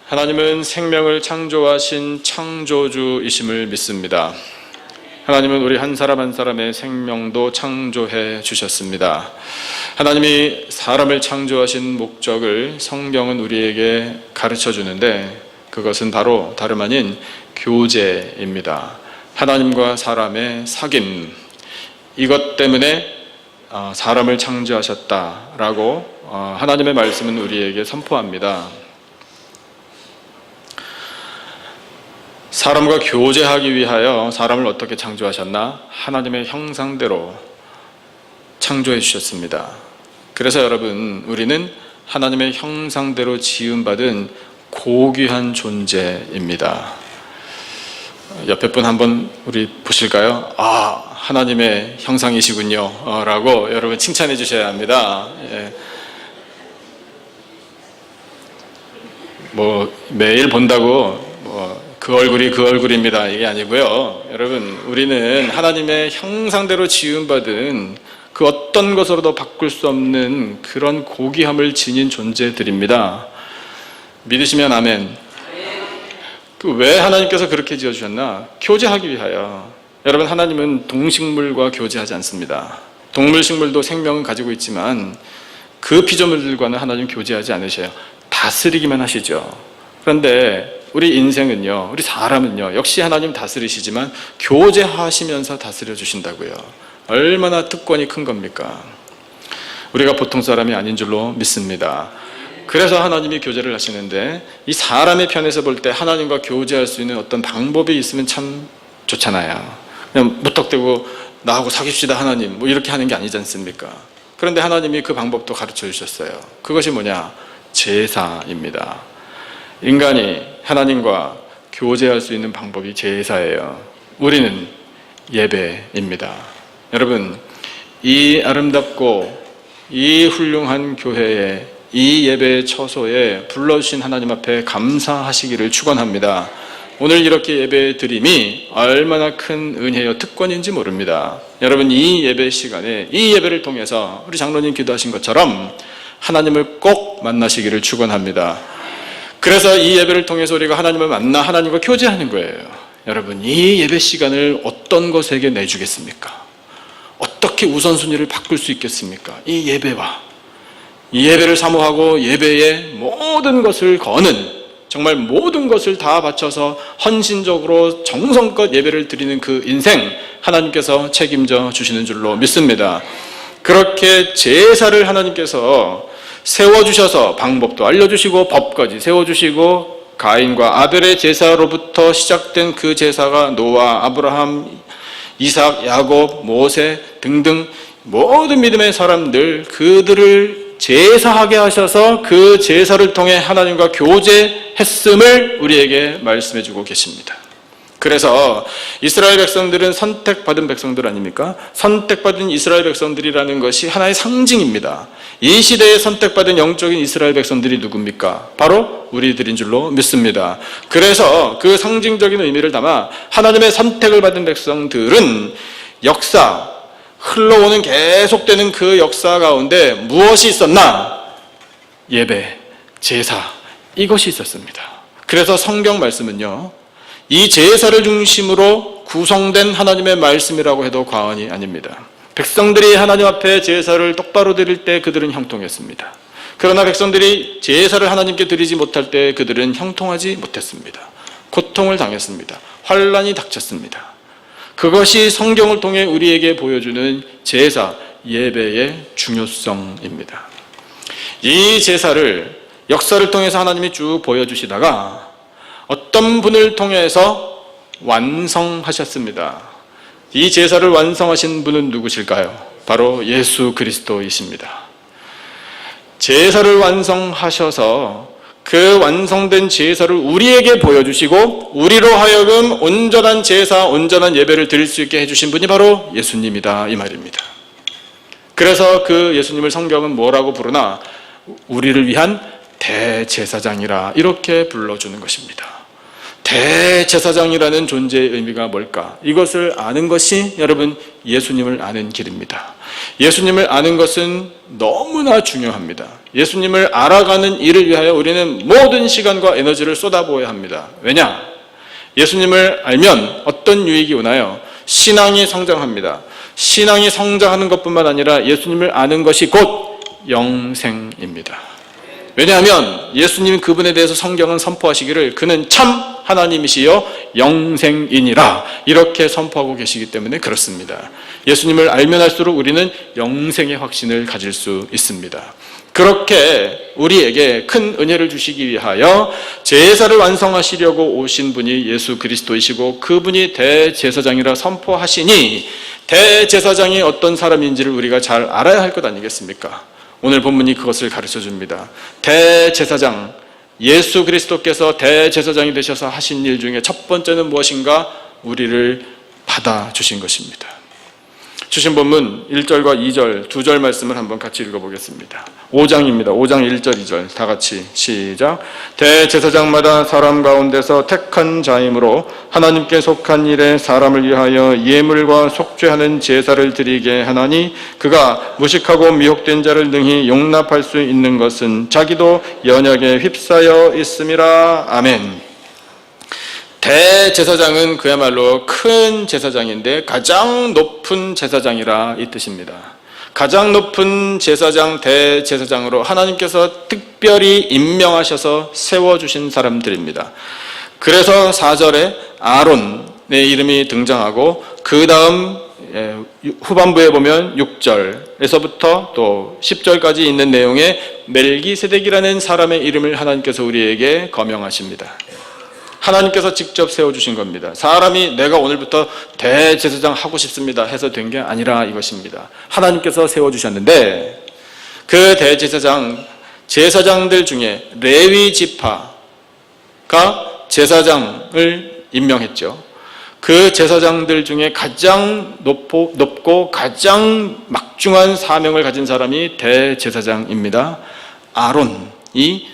하나님은 생명을 창조하신 창조주이심을 믿습니다. 하나님은 우리 한 사람 한 사람의 생명도 창조해 주셨습니다. 하나님이 사람을 창조하신 목적을 성경은 우리에게 가르쳐 주는데 그것은 바로 다름 아닌 교제입니다. 하나님과 사람의 사귐, 이것 때문에 사람을 창조하셨다라고 하나님의 말씀은 우리에게 선포합니다. 사람과 교제하기 위하여 사람을 어떻게 창조하셨나? 하나님의 형상대로 창조해 주셨습니다. 그래서 여러분, 우리는 하나님의 형상대로 지음받은 고귀한 존재입니다. 옆에 분 한번 우리 보실까요? 하나님의 형상이시군요 라고 여러분 칭찬해 주셔야 합니다. 매일 본다고 그 얼굴이 그 얼굴입니다 이게 아니고요. 여러분, 우리는 하나님의 형상대로 지음받은 그 어떤 것으로도 바꿀 수 없는 그런 고귀함을 지닌 존재들입니다. 믿으시면 아멘. 왜 하나님께서 그렇게 지어주셨나? 교제하기 위하여. 여러분, 하나님은 동식물과 교제하지 않습니다. 동물, 식물도 생명은 가지고 있지만 그 피조물들과는 하나님 교제하지 않으셔요. 다스리기만 하시죠. 그런데 우리 인생은요, 우리 사람은요, 역시 하나님 다스리시지만 교제하시면서 다스려 주신다고요. 얼마나 특권이 큰 겁니까? 우리가 보통 사람이 아닌 줄로 믿습니다. 그래서 하나님이 교제를 하시는데, 이 사람의 편에서 볼 때 하나님과 교제할 수 있는 어떤 방법이 있으면 참 좋잖아요. 그냥 무턱대고 나하고 사귀시다 하나님 이렇게 하는 게 아니지 않습니까? 그런데 하나님이 그 방법도 가르쳐 주셨어요. 그것이 뭐냐? 제사입니다. 인간이 하나님과 교제할 수 있는 방법이 제사예요. 우리는 예배입니다. 여러분, 이 아름답고 이 훌륭한 교회에, 이 예배의 처소에 불러주신 하나님 앞에 감사하시기를 축원합니다. 오늘 이렇게 예배 드림이 얼마나 큰 은혜요 특권인지 모릅니다. 여러분, 이 예배 시간에, 이 예배를 통해서 우리 장로님 기도하신 것처럼 하나님을 꼭 만나시기를 축원합니다. 그래서 이 예배를 통해서 우리가 하나님을 만나 하나님과 교제하는 거예요. 여러분, 이 예배 시간을 어떤 것에게 내주겠습니까? 어떻게 우선순위를 바꿀 수 있겠습니까? 이 예배와 이 예배를 사모하고 예배에 모든 것을 거는, 정말 모든 것을 다 바쳐서 헌신적으로 정성껏 예배를 드리는 그 인생, 하나님께서 책임져 주시는 줄로 믿습니다. 그렇게 제사를 하나님께서 세워주셔서 방법도 알려주시고 법까지 세워주시고, 가인과 아벨의 제사로부터 시작된 그 제사가 노아, 아브라함, 이삭, 야곱, 모세 등등 모든 믿음의 사람들, 그들을 제사하게 하셔서 그 제사를 통해 하나님과 교제했음을 우리에게 말씀해 주고 계십니다. 그래서 이스라엘 백성들은 선택받은 백성들 아닙니까? 선택받은 이스라엘 백성들이라는 것이 하나의 상징입니다. 이 시대에 선택받은 영적인 이스라엘 백성들이 누굽니까? 바로 우리들인 줄로 믿습니다. 그래서 그 상징적인 의미를 담아 하나님의 선택을 받은 백성들은 역사, 흘러오는 계속되는 그 역사 가운데 무엇이 있었나? 예배, 제사, 이것이 있었습니다. 그래서 성경 말씀은요, 이 제사를 중심으로 구성된 하나님의 말씀이라고 해도 과언이 아닙니다. 백성들이 하나님 앞에 제사를 똑바로 드릴 때 그들은 형통했습니다. 그러나 백성들이 제사를 하나님께 드리지 못할 때 그들은 형통하지 못했습니다. 고통을 당했습니다. 환난이 닥쳤습니다. 그것이 성경을 통해 우리에게 보여주는 제사, 예배의 중요성입니다. 이 제사를, 역사를 통해서 하나님이 쭉 보여주시다가 어떤 분을 통해서 완성하셨습니다. 이 제사를 완성하신 분은 누구실까요? 바로 예수 그리스도이십니다. 제사를 완성하셔서 그 완성된 제사를 우리에게 보여주시고 우리로 하여금 온전한 제사, 온전한 예배를 드릴 수 있게 해주신 분이 바로 예수님이다, 이 말입니다. 그래서 그 예수님을 성경은 뭐라고 부르나? 우리를 위한 대제사장이라, 이렇게 불러주는 것입니다. 대제사장이라는 존재의 의미가 뭘까? 이것을 아는 것이 여러분 예수님을 아는 길입니다. 예수님을 아는 것은 너무나 중요합니다. 예수님을 알아가는 일을 위하여 우리는 모든 시간과 에너지를 쏟아부어야 합니다. 왜냐? 예수님을 알면 어떤 유익이 오나요? 신앙이 성장합니다. 신앙이 성장하는 것뿐만 아니라 예수님을 아는 것이 곧 영생입니다. 왜냐하면 예수님 그분에 대해서 성경은 선포하시기를 그는 참 하나님이시여 영생이니라 이렇게 선포하고 계시기 때문에 그렇습니다. 예수님을 알면 알수록 우리는 영생의 확신을 가질 수 있습니다. 그렇게 우리에게 큰 은혜를 주시기 위하여 제사를 완성하시려고 오신 분이 예수 그리스도이시고 그분이 대제사장이라 선포하시니 대제사장이 어떤 사람인지를 우리가 잘 알아야 할 것 아니겠습니까? 오늘 본문이 그것을 가르쳐 줍니다. 대제사장, 예수 그리스도께서 대제사장이 되셔서 하신 일 중에 첫 번째는 무엇인가? 우리를 받아주신 것입니다. 주신 본문 1절과 2절 두 절 말씀을 한번 같이 읽어보겠습니다. 5장입니다. 5장 1절 2절 다 같이 시작. 대제사장마다 사람 가운데서 택한 자이므로 하나님께 속한 일에 사람을 위하여 예물과 속죄하는 제사를 드리게 하나니 그가 무식하고 미혹된 자를 능히 용납할 수 있는 것은 자기도 연약에 휩싸여 있음이라. 아멘. 대제사장은 그야말로 큰 제사장인데 가장 높은 제사장이라 이 뜻입니다. 가장 높은 제사장, 대제사장으로 하나님께서 특별히 임명하셔서 세워주신 사람들입니다. 그래서 4절에 아론의 이름이 등장하고 그 다음 후반부에 보면 6절에서부터 또 10절까지 있는 내용에 멜기세덱이라는 사람의 이름을 하나님께서 우리에게 거명하십니다. 하나님께서 직접 세워주신 겁니다. 사람이 내가 오늘부터 대제사장 하고 싶습니다 해서 된 게 아니라 이것입니다. 하나님께서 세워주셨는데 그 대제사장, 제사장들 중에 레위 지파가 제사장을 임명했죠. 그 제사장들 중에 가장 높고 가장 막중한 사명을 가진 사람이 대제사장입니다. 아론이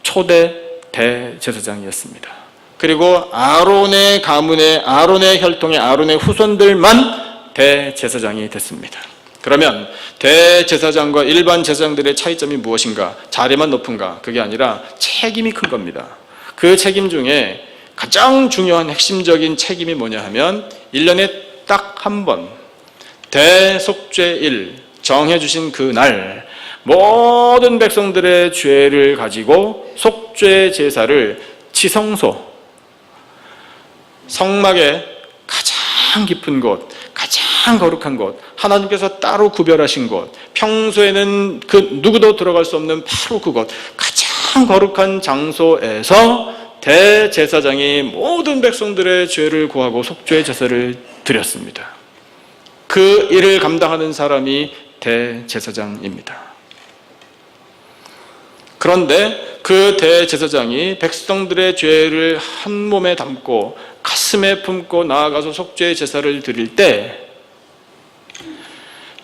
초대 대제사장이었습니다. 그리고 아론의 가문의 아론의 혈통의 아론의 후손들만 대제사장이 됐습니다. 그러면 대제사장과 일반 제사장들의 차이점이 무엇인가? 자리만 높은가? 그게 아니라 책임이 큰 겁니다. 그 책임 중에 가장 중요한 핵심적인 책임이 뭐냐 하면 1년에 딱 한 번 대속죄일 정해주신 그날 모든 백성들의 죄를 가지고 속죄 제사를 지성소 성막의 가장 깊은 곳, 가장 거룩한 곳, 하나님께서 따로 구별하신 곳, 평소에는 그 누구도 들어갈 수 없는 바로 그곳, 가장 거룩한 장소에서 대제사장이 모든 백성들의 죄를 고하고 속죄 제사를 드렸습니다. 그 일을 감당하는 사람이 대제사장입니다. 그런데 그 대제사장이 백성들의 죄를 한 몸에 담고 가슴에 품고 나아가서 속죄의 제사를 드릴 때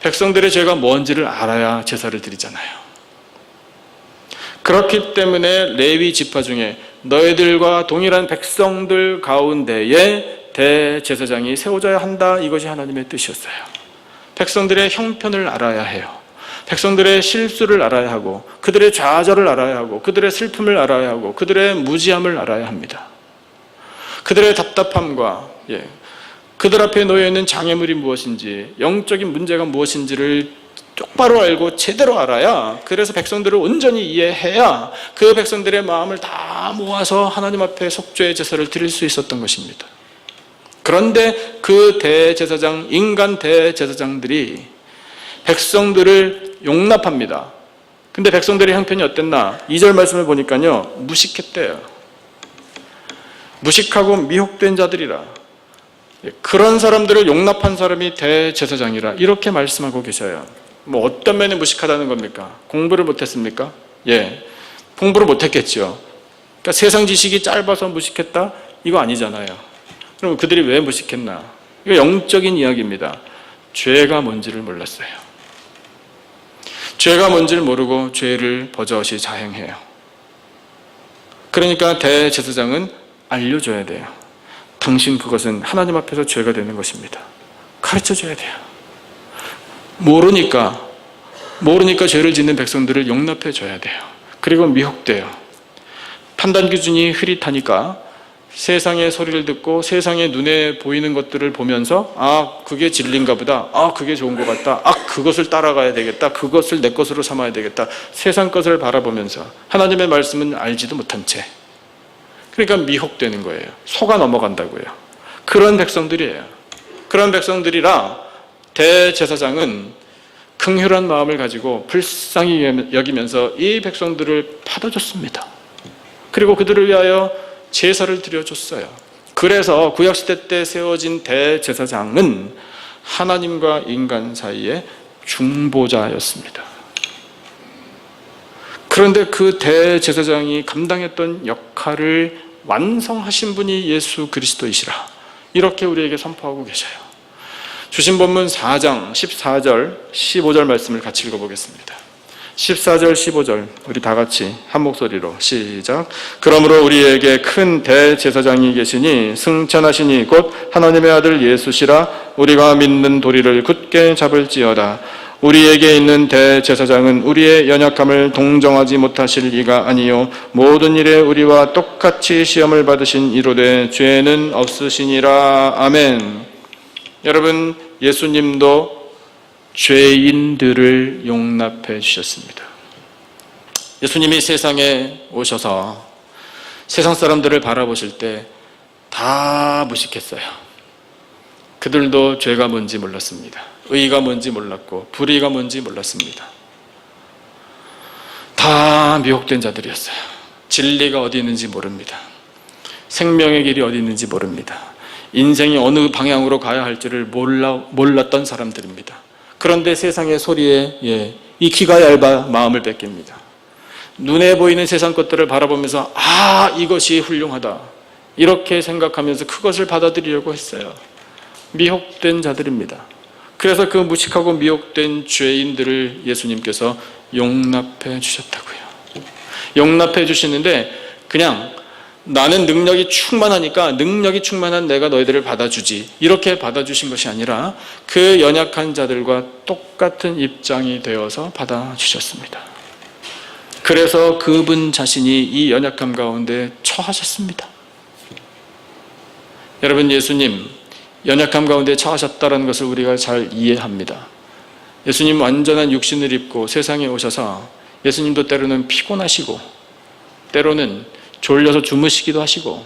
백성들의 죄가 뭔지를 알아야 제사를 드리잖아요. 그렇기 때문에 레위 지파 중에 너희들과 동일한 백성들 가운데에 대제사장이 세워져야 한다. 이것이 하나님의 뜻이었어요. 백성들의 형편을 알아야 해요. 백성들의 실수를 알아야 하고 그들의 좌절을 알아야 하고 그들의 슬픔을 알아야 하고 그들의 무지함을 알아야 합니다. 그들의 답답함과 그들 앞에 놓여있는 장애물이 무엇인지 영적인 문제가 무엇인지를 똑바로 알고 제대로 알아야 그래서 백성들을 온전히 이해해야 그 백성들의 마음을 다 모아서 하나님 앞에 속죄의 제사를 드릴 수 있었던 것입니다. 그런데 그 대제사장, 인간 대제사장들이 백성들을 용납합니다. 근데 백성들의 형편이 어땠나? 2절 말씀을 보니까요, 무식했대요. 무식하고 미혹된 자들이라. 그런 사람들을 용납한 사람이 대제사장이라 이렇게 말씀하고 계셔요. 뭐 어떤 면에 무식하다는 겁니까? 공부를 못했습니까? 공부를 못했겠죠. 그러니까 세상 지식이 짧아서 무식했다? 이거 아니잖아요. 그럼 그들이 왜 무식했나? 이거 영적인 이야기입니다. 죄가 뭔지를 몰랐어요. 죄가 뭔지를 모르고 죄를 버젓이 자행해요. 그러니까 대제사장은 알려줘야 돼요. 당신 그것은 하나님 앞에서 죄가 되는 것입니다. 가르쳐줘야 돼요. 모르니까 모르니까 죄를 짓는 백성들을 용납해 줘야 돼요. 그리고 미혹돼요. 판단 기준이 흐릿하니까 세상의 소리를 듣고 세상의 눈에 보이는 것들을 보면서 그게 진리인가 보다. 그게 좋은 것 같다. 그것을 따라가야 되겠다. 그것을 내 것으로 삼아야 되겠다. 세상 것을 바라보면서 하나님의 말씀은 알지도 못한 채. 그러니까 미혹되는 거예요. 속아 넘어간다고요. 그런 백성들이에요. 그런 백성들이라 대제사장은 긍휼한 마음을 가지고 불쌍히 여기면서 이 백성들을 받아줬습니다. 그리고 그들을 위하여 제사를 드려줬어요. 그래서 구약시대 때 세워진 대제사장은 하나님과 인간 사이의 중보자였습니다. 그런데 그 대제사장이 감당했던 역할을 완성하신 분이 예수 그리스도이시라, 이렇게 우리에게 선포하고 계셔요. 주신 본문 4장 14절 15절 말씀을 같이 읽어보겠습니다. 14절 15절 우리 다 같이 한 목소리로 시작. 그러므로 우리에게 큰 대제사장이 계시니 승천하시니 곧 하나님의 아들 예수시라. 우리가 믿는 도리를 굳게 잡을지어다. 우리에게 있는 대제사장은 우리의 연약함을 동정하지 못하실 리가 아니요 모든 일에 우리와 똑같이 시험을 받으신 이로되 죄는 없으시니라. 아멘. 여러분, 예수님도 죄인들을 용납해 주셨습니다. 예수님이 세상에 오셔서 세상 사람들을 바라보실 때 다 무식했어요. 그들도 죄가 뭔지 몰랐습니다. 의가 뭔지 몰랐고 불의가 뭔지 몰랐습니다. 다 미혹된 자들이었어요. 진리가 어디 있는지 모릅니다. 생명의 길이 어디 있는지 모릅니다. 인생이 어느 방향으로 가야 할지를 몰랐던 사람들입니다. 그런데 세상의 소리에 이 귀가 얇아 마음을 뺏깁니다. 눈에 보이는 세상 것들을 바라보면서 이것이 훌륭하다, 이렇게 생각하면서 그것을 받아들이려고 했어요. 미혹된 자들입니다. 그래서 그 무식하고 미혹된 죄인들을 예수님께서 용납해 주셨다고요. 용납해 주시는데 그냥 나는 능력이 충만하니까 능력이 충만한 내가 너희들을 받아주지, 이렇게 받아주신 것이 아니라 그 연약한 자들과 똑같은 입장이 되어서 받아주셨습니다. 그래서 그분 자신이 이 연약함 가운데 처하셨습니다. 여러분, 예수님 연약함 가운데 처하셨다는 것을 우리가 잘 이해합니다. 예수님 완전한 육신을 입고 세상에 오셔서 예수님도 때로는 피곤하시고 때로는 졸려서 주무시기도 하시고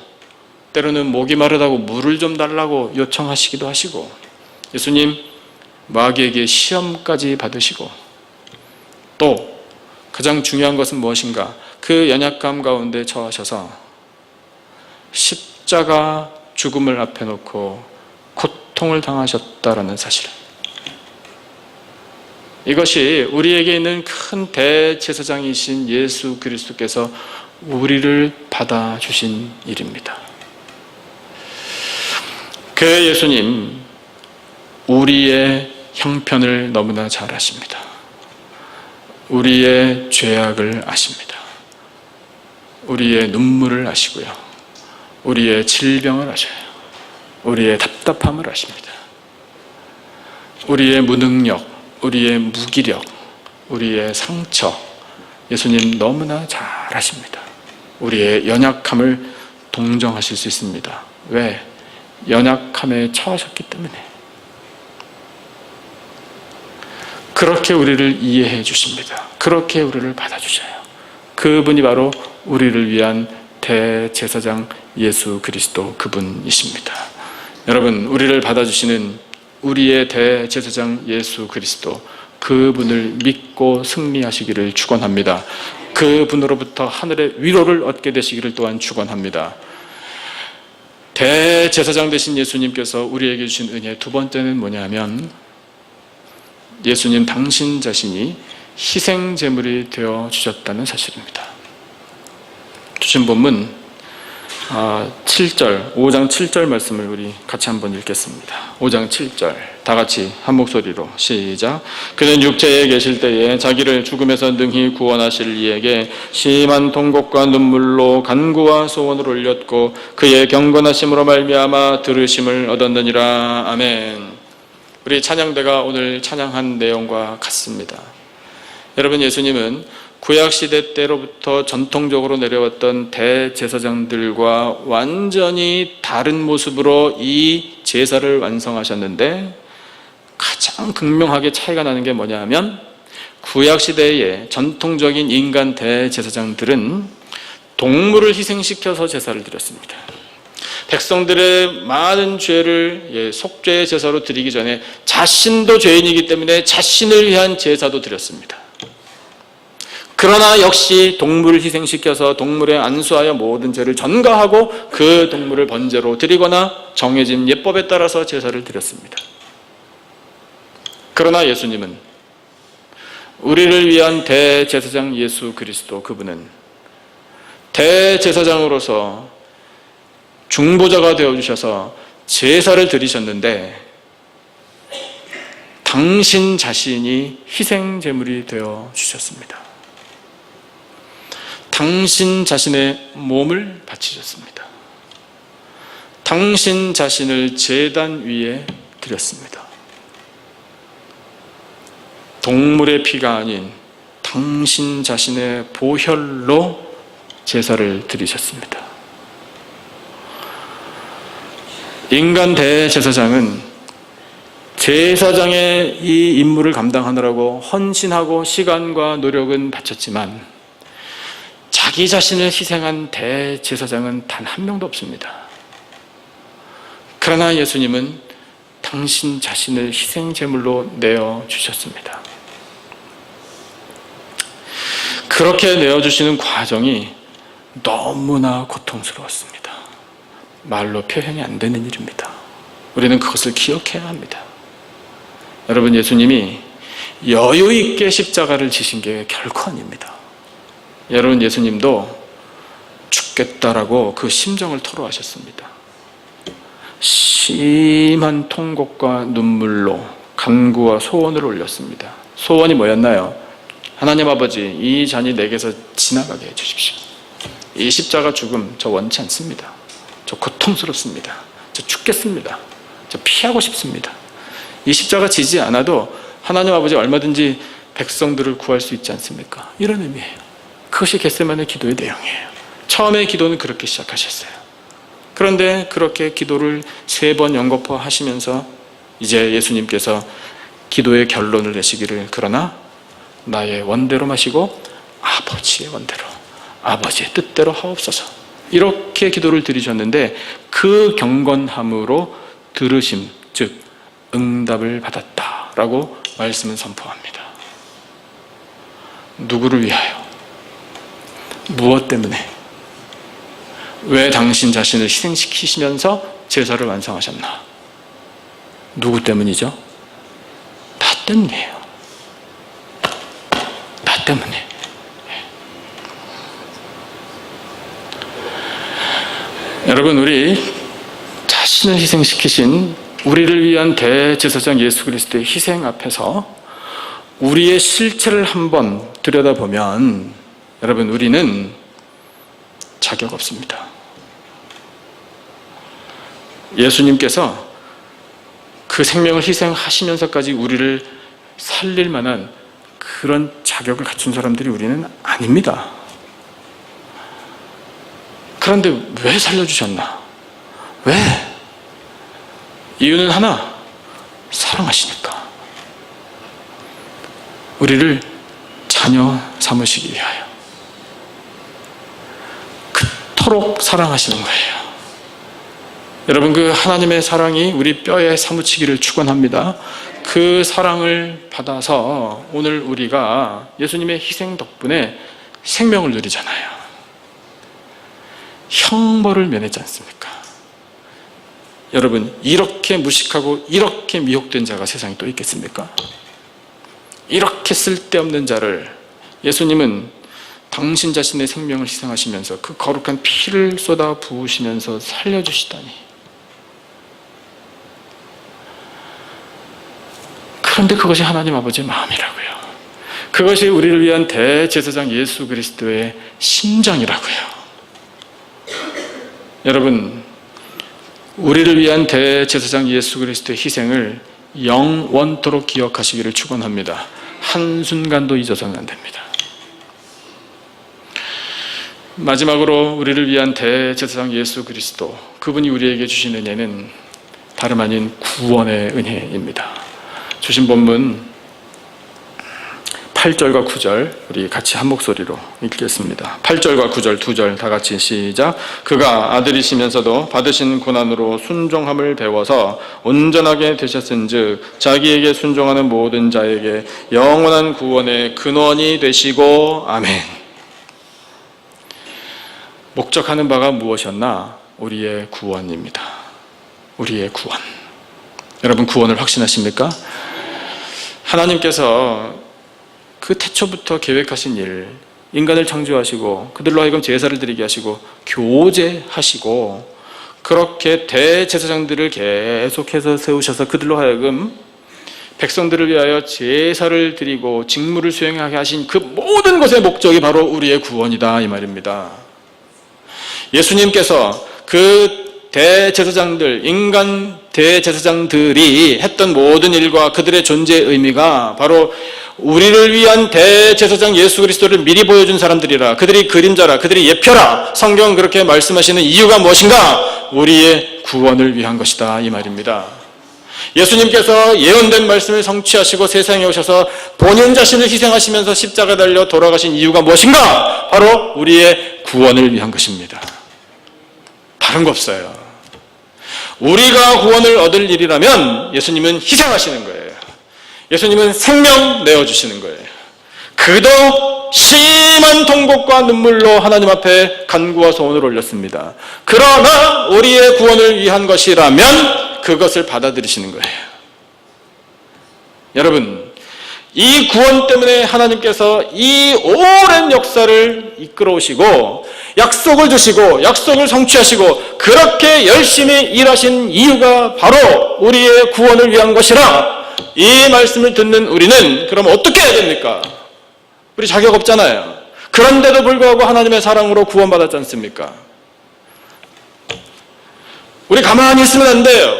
때로는 목이 마르다고 물을 좀 달라고 요청하시기도 하시고 예수님 마귀에게 시험까지 받으시고 또 가장 중요한 것은 무엇인가? 그 연약함 가운데 처하셔서 십자가 죽음을 앞에 놓고 고통을 당하셨다라는 사실, 이것이 우리에게 있는 큰 대제사장이신 예수 그리스도께서 우리를 받아주신 일입니다. 그 예수님 우리의 형편을 너무나 잘 아십니다. 우리의 죄악을 아십니다. 우리의 눈물을 아시고요, 우리의 질병을 아셔요. 우리의 답답함을 아십니다. 우리의 무능력, 우리의 무기력, 우리의 상처, 예수님 너무나 잘 아십니다. 우리의 연약함을 동정하실 수 있습니다. 왜? 연약함에 처하셨기 때문에. 그렇게 우리를 이해해 주십니다. 그렇게 우리를 받아주셔요. 그분이 바로 우리를 위한 대제사장 예수 그리스도 그분이십니다. 여러분, 우리를 받아주시는 우리의 대제사장 예수 그리스도, 그분을 믿고 승리하시기를 축원합니다. 그분으로부터 하늘의 위로를 얻게 되시기를 또한 축원합니다. 대제사장 되신 예수님께서 우리에게 주신 은혜 두 번째는 뭐냐면 예수님 당신 자신이 희생 제물이 되어 주셨다는 사실입니다. 주신 본문 7절, 5장 7절 말씀을 우리 같이 한번 읽겠습니다. 5장 7절 다 같이 한 목소리로 시작. 그는 육체에 계실 때에 자기를 죽음에서 능히 구원하실 이에게 심한 통곡과 눈물로 간구와 소원을 올렸고 그의 경건하심으로 말미암아 들으심을 얻었느니라. 아멘. 우리 찬양대가 오늘 찬양한 내용과 같습니다. 여러분, 예수님은 구약시대 때로부터 전통적으로 내려왔던 대제사장들과 완전히 다른 모습으로 이 제사를 완성하셨는데, 가장 극명하게 차이가 나는 게 뭐냐 하면, 구약시대의 전통적인 인간 대제사장들은 동물을 희생시켜서 제사를 드렸습니다. 백성들의 많은 죄를 속죄의 제사로 드리기 전에 자신도 죄인이기 때문에 자신을 위한 제사도 드렸습니다. 그러나 역시 동물을 희생시켜서 동물에 안수하여 모든 죄를 전가하고 그 동물을 번제로 드리거나 정해진 예법에 따라서 제사를 드렸습니다. 그러나 예수님은, 우리를 위한 대제사장 예수 그리스도, 그분은 대제사장으로서 중보자가 되어주셔서 제사를 드리셨는데, 당신 자신이 희생제물이 되어 주셨습니다. 당신 자신의 몸을 바치셨습니다. 당신 자신을 제단 위에 드렸습니다. 동물의 피가 아닌 당신 자신의 보혈로 제사를 드리셨습니다. 인간 대제사장은 제사장의 이 임무를 감당하느라고 헌신하고 시간과 노력은 바쳤지만, 자기 자신을 희생한 대제사장은 단 한 명도 없습니다. 그러나 예수님은 당신 자신을 희생제물로 내어주셨습니다. 그렇게 내어주시는 과정이 너무나 고통스러웠습니다. 말로 표현이 안 되는 일입니다. 우리는 그것을 기억해야 합니다. 여러분, 예수님이 여유 있게 십자가를 지신 게 결코 아닙니다. 여러분, 예수님도 죽겠다라고 그 심정을 토로하셨습니다. 심한 통곡과 눈물로 간구와 소원을 올렸습니다. 소원이 뭐였나요? 하나님 아버지, 이 잔이 내게서 지나가게 해주십시오. 이 십자가 죽음 저 원치 않습니다. 저 고통스럽습니다. 저 죽겠습니다. 저 피하고 싶습니다. 이 십자가 지지 않아도 하나님 아버지 얼마든지 백성들을 구할 수 있지 않습니까? 이런 의미예요. 그것이 겟세마네 기도의 내용이에요. 처음에 기도는 그렇게 시작하셨어요. 그런데 그렇게 기도를 3번 연거푸하시면서 이제 예수님께서 기도의 결론을 내시기를, 그러나 나의 원대로 마시고 아버지의 원대로, 아버지의 뜻대로 하옵소서, 이렇게 기도를 드리셨는데, 그 경건함으로 들으심, 즉 응답을 받았다라고 말씀은 선포합니다. 누구를 위하여? 무엇 때문에? 왜 당신 자신을 희생시키시면서 제사를 완성하셨나? 누구 때문이죠? 나 때문이에요. 나 때문에. 여러분, 우리 자신을 희생시키신 우리를 위한 대제사장 예수 그리스도의 희생 앞에서 우리의 실체를 한번 들여다보면, 여러분, 우리는 자격 없습니다. 예수님께서 그 생명을 희생하시면서까지 우리를 살릴 만한 그런 자격을 갖춘 사람들이 우리는 아닙니다. 그런데 왜 살려주셨나? 왜? 이유는 하나, 사랑하시니까. 우리를 자녀 삼으시기 위하여. 그토록 사랑하시는 거예요. 여러분, 그 하나님의 사랑이 우리 뼈에 사무치기를 축원합니다. 그 사랑을 받아서 오늘 우리가 예수님의 희생 덕분에 생명을 누리잖아요. 형벌을 면했지 않습니까? 여러분, 이렇게 무식하고 이렇게 미혹된 자가 세상에 또 있겠습니까? 이렇게 쓸데없는 자를 예수님은 당신 자신의 생명을 희생하시면서 그 거룩한 피를 쏟아 부으시면서 살려주시다니. 그런데 그것이 하나님 아버지의 마음이라고요. 그것이 우리를 위한 대제사장 예수 그리스도의 심정이라고요. 여러분, 우리를 위한 대제사장 예수 그리스도의 희생을 영원토록 기억하시기를 축원합니다. 한순간도 잊어서는 안 됩니다. 마지막으로 우리를 위한 대제사장 예수 그리스도, 그분이 우리에게 주신 은혜는 다름 아닌 구원의 은혜입니다. 주신 본문 8절과 9절 우리 같이 한 목소리로 읽겠습니다. 8절과 9절 두 절 다 같이 시작. 그가 아들이시면서도 받으신 고난으로 순종함을 배워서 온전하게 되셨은즉 자기에게 순종하는 모든 자에게 영원한 구원의 근원이 되시고 아멘. 목적하는 바가 무엇이었나? 우리의 구원입니다. 우리의 구원. 여러분 구원을 확신하십니까? 하나님께서 그 태초부터 계획하신 일, 인간을 창조하시고 그들로 하여금 제사를 드리게 하시고 교제하시고 그렇게 대제사장들을 계속해서 세우셔서 그들로 하여금 백성들을 위하여 제사를 드리고 직무를 수행하게 하신 그 모든 것의 목적이 바로 우리의 구원이다 이 말입니다. 예수님께서 그 대제사장들, 인간 대제사장들이 했던 모든 일과 그들의 존재의 의미가 바로 우리를 위한 대제사장 예수 그리스도를 미리 보여준 사람들이라. 그들이 그림자라, 그들이 예표라. 성경은 그렇게 말씀하시는 이유가 무엇인가? 우리의 구원을 위한 것이다 이 말입니다. 예수님께서 예언된 말씀을 성취하시고 세상에 오셔서 본인 자신을 희생하시면서 십자가에 달려 돌아가신 이유가 무엇인가? 바로 우리의 구원을 위한 것입니다. 다른 거 없어요. 우리가 구원을 얻을 일이라면 예수님은 희생하시는 거예요. 예수님은 생명 내어주시는 거예요. 그도 심한 통곡과 눈물로 하나님 앞에 간구와 소원을 올렸습니다. 그러나 우리의 구원을 위한 것이라면 그것을 받아들이시는 거예요. 여러분, 이 구원 때문에 하나님께서 이 오랜 역사를 이끌어오시고 약속을 주시고 약속을 성취하시고 그렇게 열심히 일하신 이유가 바로 우리의 구원을 위한 것이라. 이 말씀을 듣는 우리는 그럼 어떻게 해야 됩니까? 우리 자격 없잖아요. 그런데도 불구하고 하나님의 사랑으로 구원받았지 않습니까? 우리 가만히 있으면 안 돼요.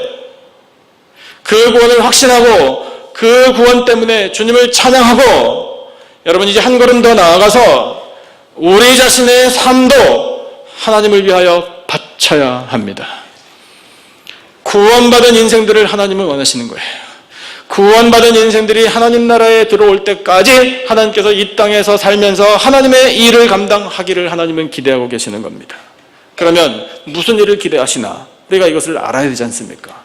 그 구원을 확신하고 그 구원 때문에 주님을 찬양하고 여러분 이제 한 걸음 더 나아가서 우리 자신의 삶도 하나님을 위하여 바쳐야 합니다. 구원받은 인생들을 하나님은 원하시는 거예요. 구원받은 인생들이 하나님 나라에 들어올 때까지 하나님께서 이 땅에서 살면서 하나님의 일을 감당하기를 하나님은 기대하고 계시는 겁니다. 그러면 무슨 일을 기대하시나? 우리가 이것을 알아야 되지 않습니까?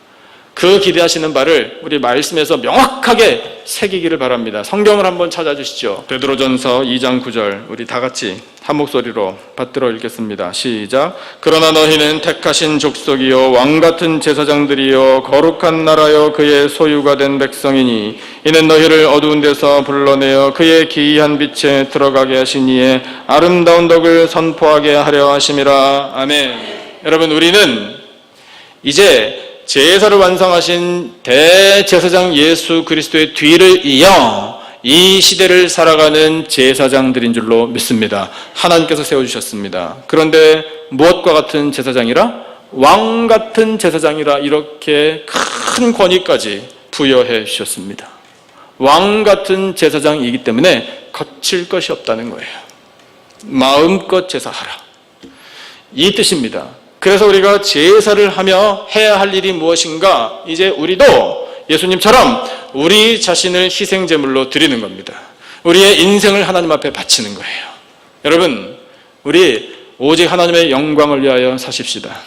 그 기대하시는 바를 우리 말씀에서 명확하게 새기기를 바랍니다. 성경을 한번 찾아주시죠. 베드로전서 2장 9절 우리 다 같이 한 목소리로 받들어 읽겠습니다. 시작. 그러나 너희는 택하신 족속이요 왕같은 제사장들이요 거룩한 나라요 그의 소유가 된 백성이니 이는 너희를 어두운 데서 불러내어 그의 기이한 빛에 들어가게 하신 이의 아름다운 덕을 선포하게 하려 하심이라. 아멘. 여러분 우리는 이제 제사를 완성하신 대제사장 예수 그리스도의 뒤를 이어 이 시대를 살아가는 제사장들인 줄로 믿습니다. 하나님께서 세워주셨습니다. 그런데 무엇과 같은 제사장이라? 왕 같은 제사장이라 이렇게 큰 권위까지 부여해 주셨습니다. 왕 같은 제사장이기 때문에 거칠 것이 없다는 거예요. 마음껏 제사하라. 이 뜻입니다. 그래서 우리가 제사를 하며 해야 할 일이 무엇인가? 이제 우리도 예수님처럼 우리 자신을 희생제물로 드리는 겁니다. 우리의 인생을 하나님 앞에 바치는 거예요. 여러분, 우리 오직 하나님의 영광을 위하여 사십시다.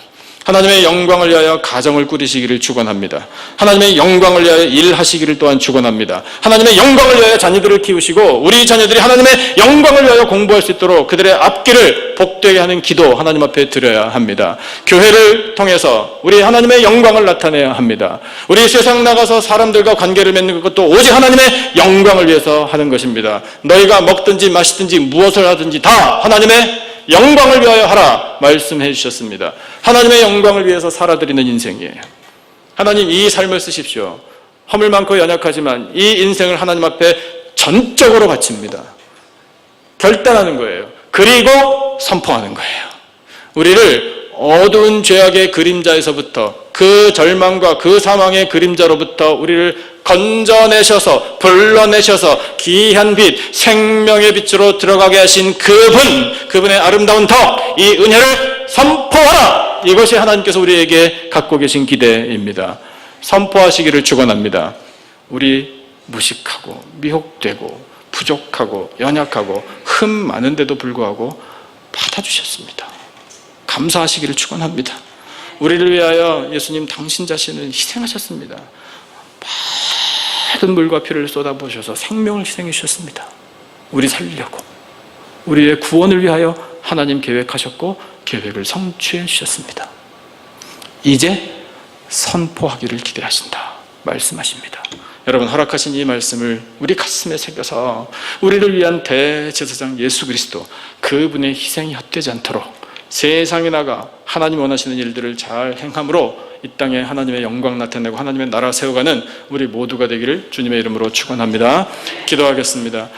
하나님의 영광을 위하여 가정을 꾸리시기를 축원합니다. 하나님의 영광을 위하여 일하시기를 또한 축원합니다. 하나님의 영광을 위하여 자녀들을 키우시고 우리 자녀들이 하나님의 영광을 위하여 공부할 수 있도록 그들의 앞길을 복되게 하는 기도 하나님 앞에 드려야 합니다. 교회를 통해서 우리 하나님의 영광을 나타내야 합니다. 우리 세상 나가서 사람들과 관계를 맺는 것도 오직 하나님의 영광을 위해서 하는 것입니다. 너희가 먹든지 마시든지 무엇을 하든지 다 하나님의 영광을 위하여 하라 말씀해 주셨습니다. 하나님의 영광을 위해서 살아드리는 인생이에요. 하나님 이 삶을 쓰십시오. 허물 많고 연약하지만 이 인생을 하나님 앞에 전적으로 바칩니다. 결단하는 거예요. 그리고 선포하는 거예요. 우리를 어두운 죄악의 그림자에서부터, 그 절망과 그 사망의 그림자로부터 우리를 건져내셔서, 불러내셔서 귀한 빛, 생명의 빛으로 들어가게 하신 그분의 아름다운 덕, 이 은혜를 선포하라! 이것이 하나님께서 우리에게 갖고 계신 기대입니다. 선포하시기를 축원합니다. 우리 무식하고 미혹되고 부족하고 연약하고 흠 많은데도 불구하고 받아주셨습니다. 감사하시기를 축원합니다. 우리를 위하여 예수님 당신 자신을 희생하셨습니다. 모든 물과 피를 쏟아부으셔서 생명을 희생해 주셨습니다. 우리 살리려고, 우리의 구원을 위하여 하나님 계획하셨고 계획을 성취해 주셨습니다. 이제 선포하기를 기대하신다 말씀하십니다. 여러분, 허락하신 이 말씀을 우리 가슴에 새겨서 우리를 위한 대제사장 예수 그리스도, 그분의 희생이 헛되지 않도록 세상에 나가 하나님 원하시는 일들을 잘 행함으로 이 땅에 하나님의 영광 나타내고 하나님의 나라 세워가는 우리 모두가 되기를 주님의 이름으로 축원합니다. 기도하겠습니다.